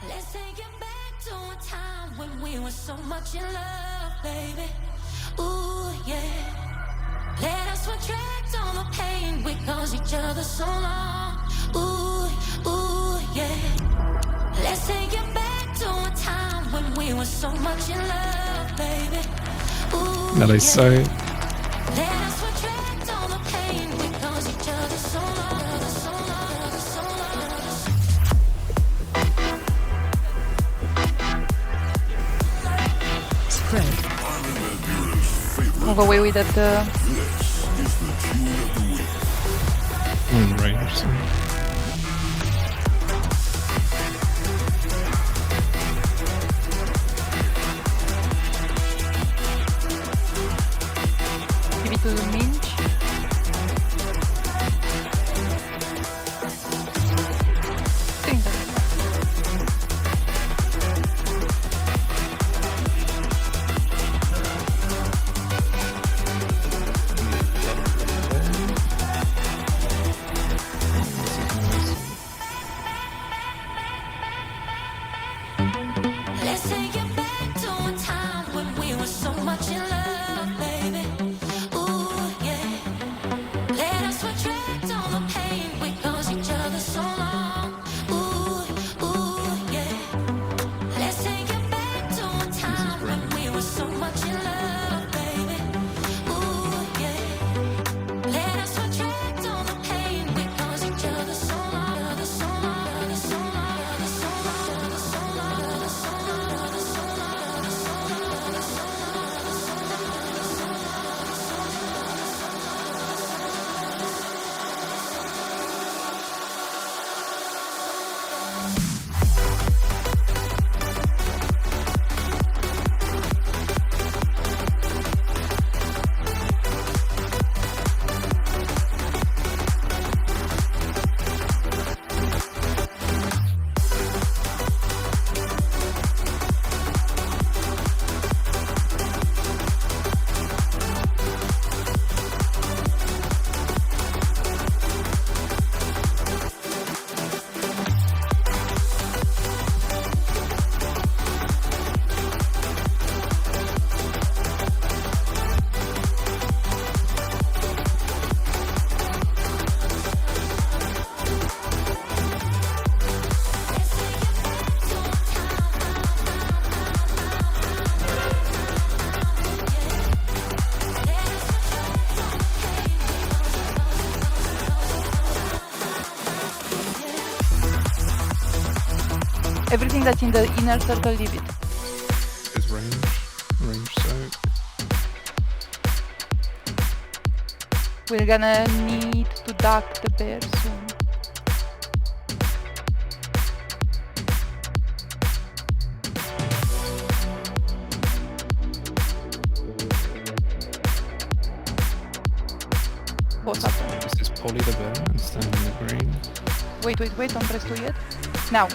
Let's take it back to a time when we were so much in love, baby. Ooh, yeah. Let us retract all the pain we caused each other so long. Ooh, ooh, yeah. Let's take it back to a time when we were so much in love, baby. Ooh, That is so. Let us retract all the pain we caused each other so long, so long, so long. Spread. Move away with that. Range. So. Give it to the Mage. Doing that. Let's take it back to a time when we were so much in love, baby. Ooh, yeah. Let us retract all the pain we caused each other so long. Ooh, ooh, yeah. Let's take it back to a time when we were so much in love, baby. Ooh, yeah. Let us retract all the pain we caused each other so long, so long, so long, so long, so long, so Everything that's in the inner circle, leave it. Is range soak. We're gonna need to duck the bear soon. What's happened? This is Polly the bear and standing in the green. Wait, don't press 2 yet. Now.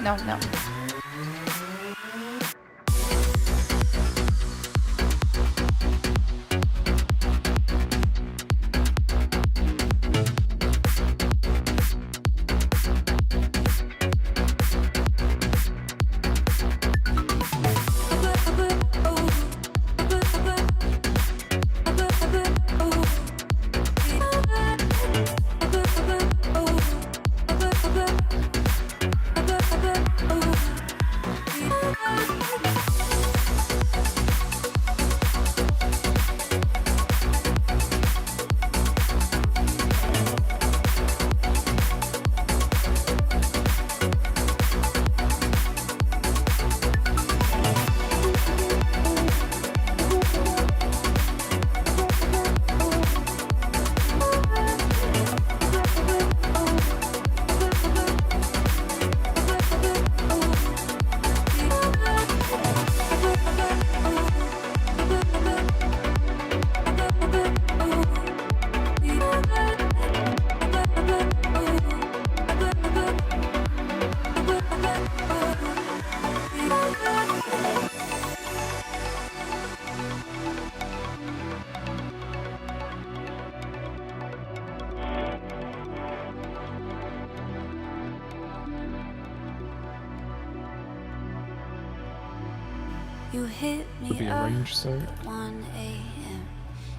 You hit Could be me a up range soak. at 1 a.m.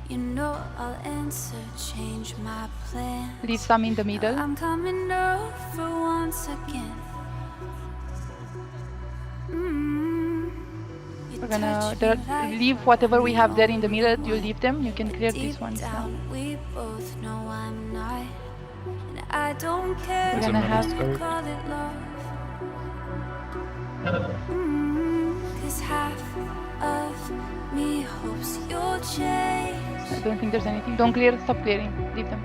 You know I'll answer, change my plan. Leave some in the middle. I'm coming over once again. We're gonna leave whatever we have there in the middle. You leave them. You can clear these ones now. We both know I'm not, and I don't care. We're There's a gonna metal have. soak. Call it love. 'Cause half of me hopes you'll change. I don't think there's anything. Don't clear. Stop clearing. Leave them.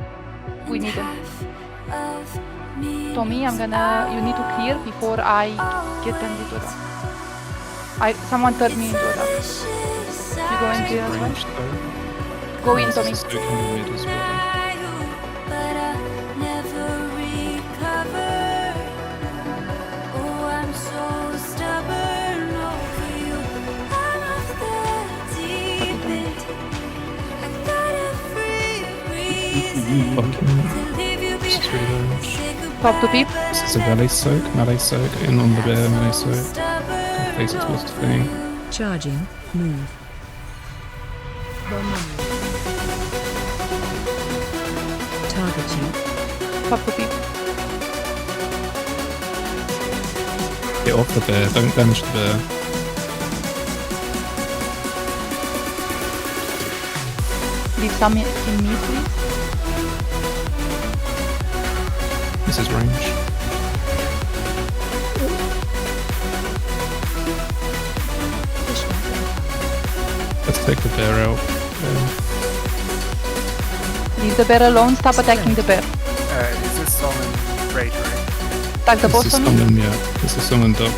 We And need them. half of me Tommy, I'm knows gonna. You need to clear before I get turned into a dog. Someone turned me into a dog. You go and clear as well. Range soak. Go in, There's Tommy. a soak in the mid as well. But I never recover. Oh, I'm so stubborn over you. I'm off the deep end. I got every reason to leave you This is really behind. range. Say goodbye, Top to peep. but This I is a melee soak, in on the bear, melee soak. stubborn Face it towards the thing. Charging. Move. Targeting. Top to peep. Get off the bear, don't damage the bear. Leave some in me, please. This is range. Let's take the bear out. Leave the bear alone. Stop attacking the bear. Is this summon Rage Ring? Attack the This boss is on me. summon, yeah. This is summon dog.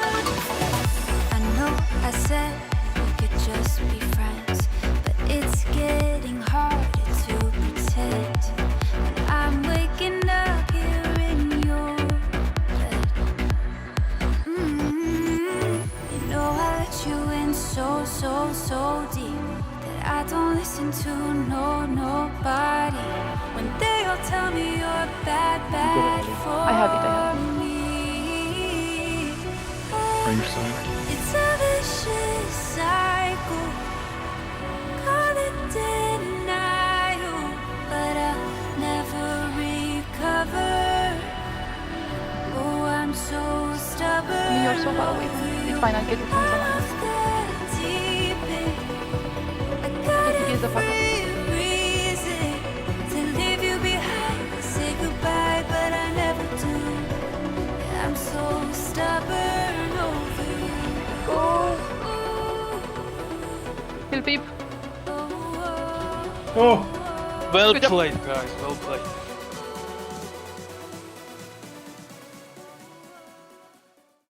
I know I said we could just be friends, but it's getting harder to pretend. When I'm waking up here in your bed. You know I let you in so deep that I don't listen to nobody. When they all tell me you're bad for I have it. me. Range soak. It's a vicious cycle. Call it denial, but I'll never recover. Oh, I'm so stubborn. I mean, you're so far away from me. It's fine. I'll get it from someone else. Off the deep end. I got Just give the fuck up. every reason to leave you behind. Say goodbye, but I never do. I'm so stubborn over you. Kill peep. Oh, Oh! Well Good job. played, guys. Well played.